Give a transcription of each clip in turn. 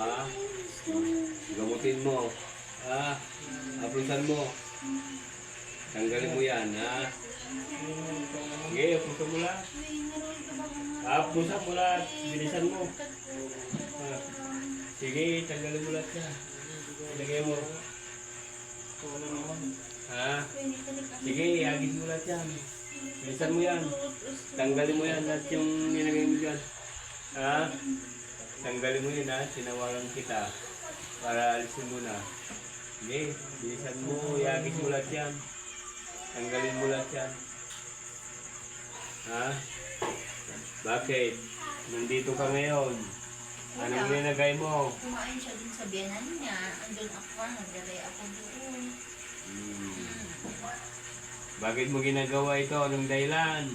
Ha? Gamutin mo. Ha? Aplusan mo. Tanggalin mo yan, ha? Sige, aplusan mo lahat. Aplusan mo lahat. Bilisan mo. Ha? Sige, tanggalin mo lahat yan. Ilagay mo. Ha? Sige, iagis mo lahat yan. Bilisan mo yan. Tanggalin mo yan lahat yung nilagay mo dyan. Ha? Tanggalin mo yun, ha? Tinawagan kita para alisin mo na. Sige, bilisan mo, iagis mo lahat yan. Tanggalin mo lahat yan. Ha? Bakit? Nandito ka ngayon. Anong linagay mo? Kumain siya dun sa biyanan niya. Andun ako, nagdalay ako doon. Bakit mo ginagawa ito? Anong dahilan?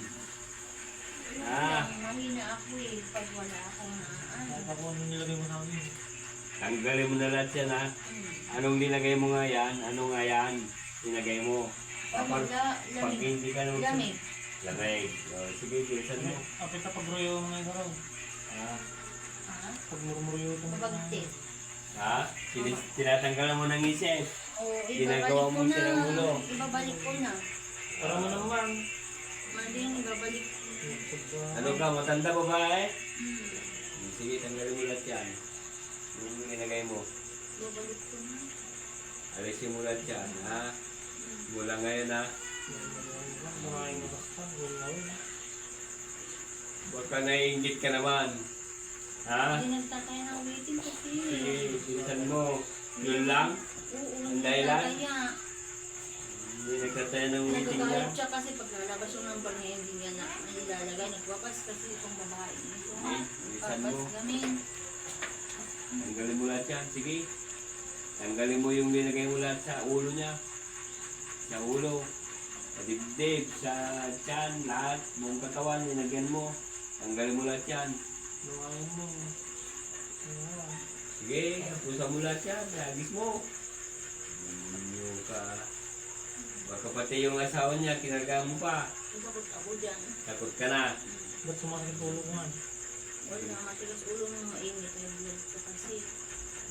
Mahina ako eh, pag wala akong naan. Ako nung nilagay mo sa akin. Tanggalin mo na lahat yan, ha? Anong linagay mo nga yan? Ano nga yan? Linagay mo. Pag hindi ka nung... Lamig. Lamig. Sige, bilisan mo. Apit na pagruyo mo ngayon araw. Ha? Pag murmuruyo ito. Mabagtit. Ha? Tinatanggalan mo ng isip. Oo, Ginagawa mo ibabalik ko siya ng na. ulo. Ibabalik ko na. Para mo naman. Maling ibabalik ko. Ano ka? Matanda babae? Sige, tanggalin mo lahat yan. Yung linagay mo. Ibabalik ko na. Alisin mo lahat yan, ha? Mula ngayon, ha? Kumain mo basta. Huwag ka naiingit ka naman. Ha? Hindi nagtatay na ulitin kasi. Sige, bilisan mo. Yun lang? Oo, Ang dahilan? nagtataya. Hindi nagkataya ng waiting niya. Nagagalit siya kasi pag lalabas yung number niya, hindi niya na nilalagay. Nagwapas kasi itong babae. Ito ha. Bilisan mo. Papas gamin. Tanggalin mo lahat yan. Sige. Tanggalin mo yung linagay mo lahat sa ulo niya. Sa ulo. Sa dibdib. Sa tiyan. Lahat. Buong katawan. Linagyan mo. Tanggalin mo lahat yan. Lumayan mo. Sige. Pusa mo lahat yan. Lagis mo. Yung ka. Baka pati yung asawa niya. Kinarga mo pa. Takot ako dyan. Takot ka na. Ba't sumakit ulo ko nga? Wala matigas ulo mo mainit. Ay blood ko kasi.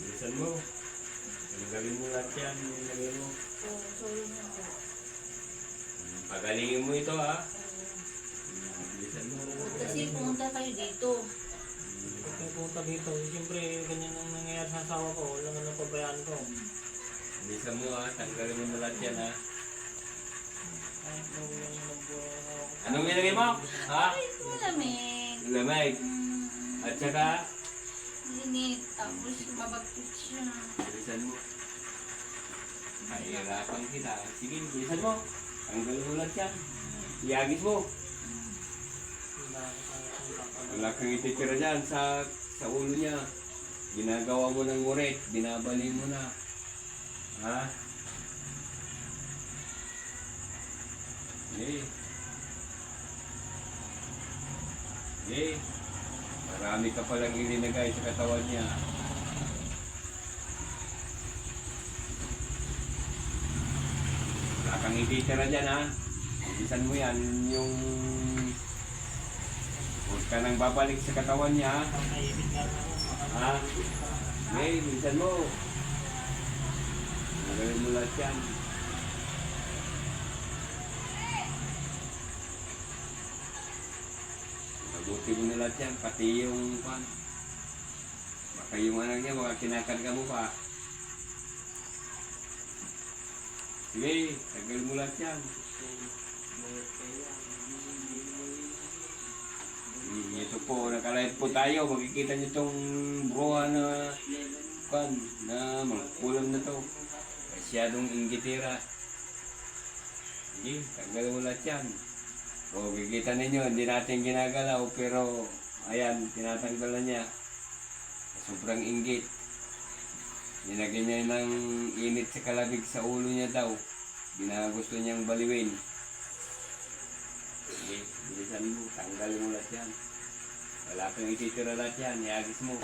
Bilisan mo. Tanggalin mo lahat yan. Linagay mo. Oo, sorry na ako. Pagalingin mo ito, ha. Bilisan mo. Kasi pumunta kayo dito. Pag may punta dito, siyempre ganyan ang nangyayari sa asawa ko. Wala nga napabayaan ko. Bilisan mo, ha. Tanggalin mo na lahat yan, ha. Ay, yung nagbuhay ang asawa ko. Anong nilagay mo? Ha? Ay, malamig. Lamig. At saka, Init. Tapos mabagtit siya. bilisan mo. Kahirapan kita. Sige, bilisan mo. Tanggalin mo lahat yan. Iagis mo. Wala kang ititira dyan sa ulo niya. Ginagawa mo ng ngurit. Binabali mo na. Ha? Sige. Sige. Marami ka palang ilinagay sa katawan niya. Wala kang ititira dyan, ha? Bilisan mo yan. Yung... Huwag ka nang babalik sa katawan niya, ha? Nakaibig nga ako. Ha? Okay, bilisan mo. Nagawin mo lahat yan. Mabuti mo na lahat yan. Pati yung pan. Baka yung anak niya, baka kinakarga mo pa. Sige, tagal mo lahat yan. Ito po, nakalive po tayo. Makikita nyo itong bruha na mga kulam na to. Masyadong inggitira. Sige, tagal mo lahat yan. O, kikita ninyo, hindi natin ginagalaw, pero ayan, tinatanggalan niya. Sobrang inggit. Nilagyan niya ng init sa kalabig sa ulo niya daw. Gusto niyang baliwin. Sige, bilisan mo, tanggalin mo lahat yan. Wala kang ititira lahat yan, iagis mo.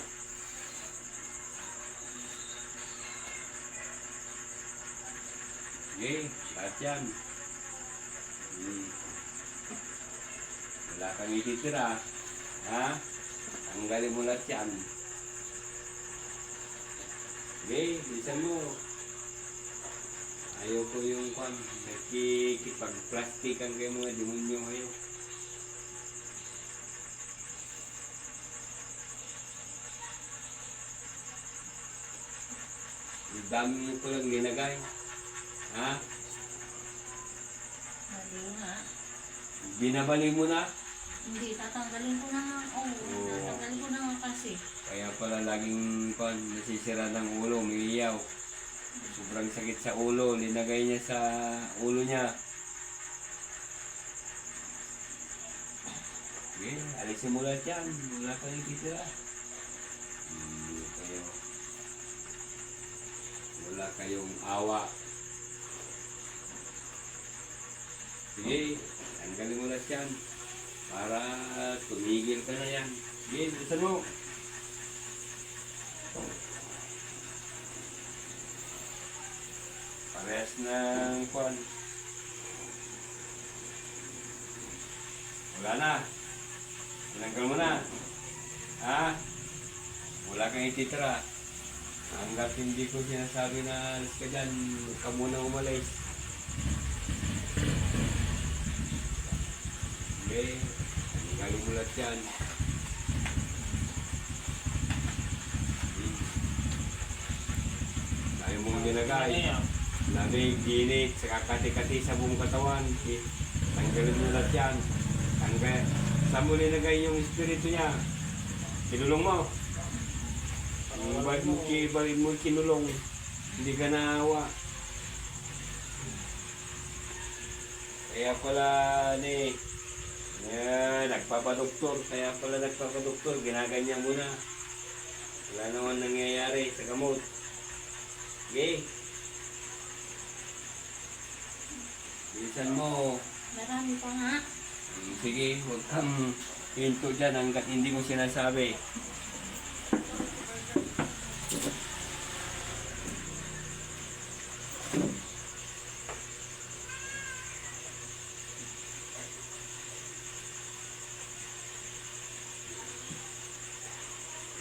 Sige, lahat yan. Wala kang ititira. Ha? Tanggalin mo lahat yan. Okay, bilisan mo. Ayaw ko yung kwan. Nakikipag-plastikan kayo mga demonyo kayo. Ang dami mo ko lang linagay. Ha? Mali nga. Binabali mo na. Hindi, tatanggalin ko na nga. Oo, Oo. tatanggalin ko na nga kasi. Kaya pala laging kwan, nasisira ng ulo, umiiyaw. Sobrang sakit sa ulo, linagay niya sa ulo niya. Okay, alisin mo lahat yan. Wala kayong titira. Kayo. Wala kayong awa. Sige, tanggalin mo lahat yan. Para tumigil ka na yan. Sige, bilisan mo. Parehas ng kwan. Wala na. Tinanggal mo na. Ha? Wala kang ititira. Hanggat hindi ko sinasabi na alis ka dyan, huwag ka muna umalis. Okay. Tanggalin mo lahat yan. Tayo mong ginagay. Lamig, ginit, saka kati-kati sa buong katawan. Tanggalin mo lahat yan. Saan mo linagay yung espiritu niya? Kinulong mo. Bakit mo kinulong? Hindi ka naawa. Kaya pala nagpapadoktor. Ginaganyan mo na. Wala naman nangyayari sa gamot. Okay? Bilisan mo. Marami pa nga. Sige, huwag kang hinto dyan hanggat hindi mo sinasabi.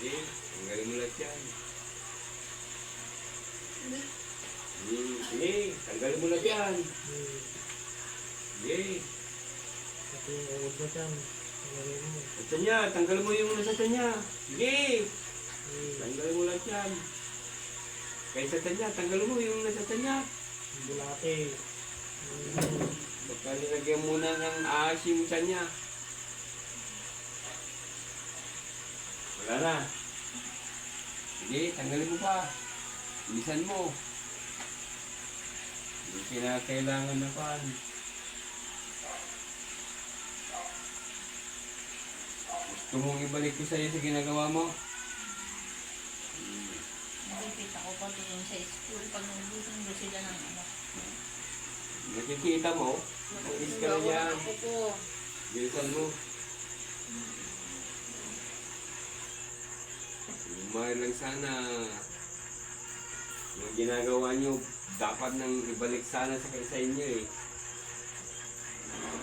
Sige, tanggalin mo lahat yan. Sige, tanggalin mo lahat yan. Sige. Ito yung uod mo dyan. Tanggalin mo. Sa niya, tanggalin mo yung nasa niya. Sige, tanggalin mo lahat yan. Kaysa niya, tanggalin mo yung nasa niya. Yung bulate. Baka nilagyan mo na ng asim sa niya. Wala na. Sige, tanggalin mo pa. Bilisan mo. Hindi kinakailangan na pan. Gusto mong ibalik ko sa'yo sa ginagawa mo? Nakikita ko pa doon sa school pag nagbusundo sila ng anak. Nakikita mo? Nagis ka na yan. Ako po. Bilisan mo. Lumay lang sana. Yung ginagawa nyo, dapat nang ibalik sana sa inyo eh.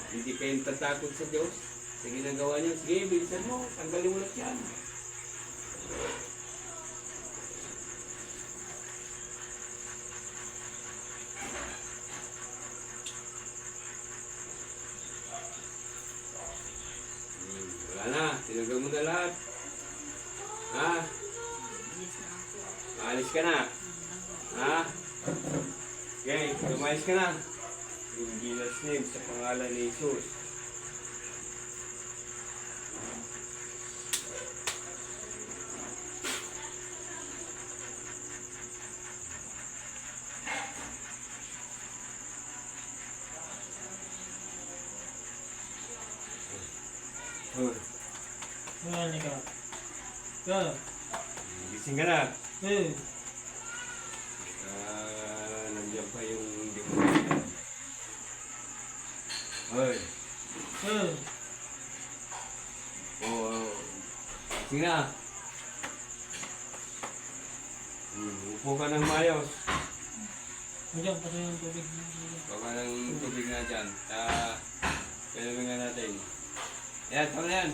Hindi kayong tatakot sa Diyos. Sa ginagawa nyo, sige, bilisan mo. Tanggalin mo lahat yan. Wala na. Tinanggal mo na lahat. Ha? Yes na ako. Maalis ka na. Ha? Okay, lumayas ka na. In Jesus' name, sa pangalan ni Jesus. Ayan, ikaw. Ikaw. Gising ka na. Nandiyan pa yung demonyo. Hoy. Gising na. Upo ka ng mayos. Diyan, pato yung tubig. Baka ng tubig na dyan. Kailangan natin. Yan, tama na yan.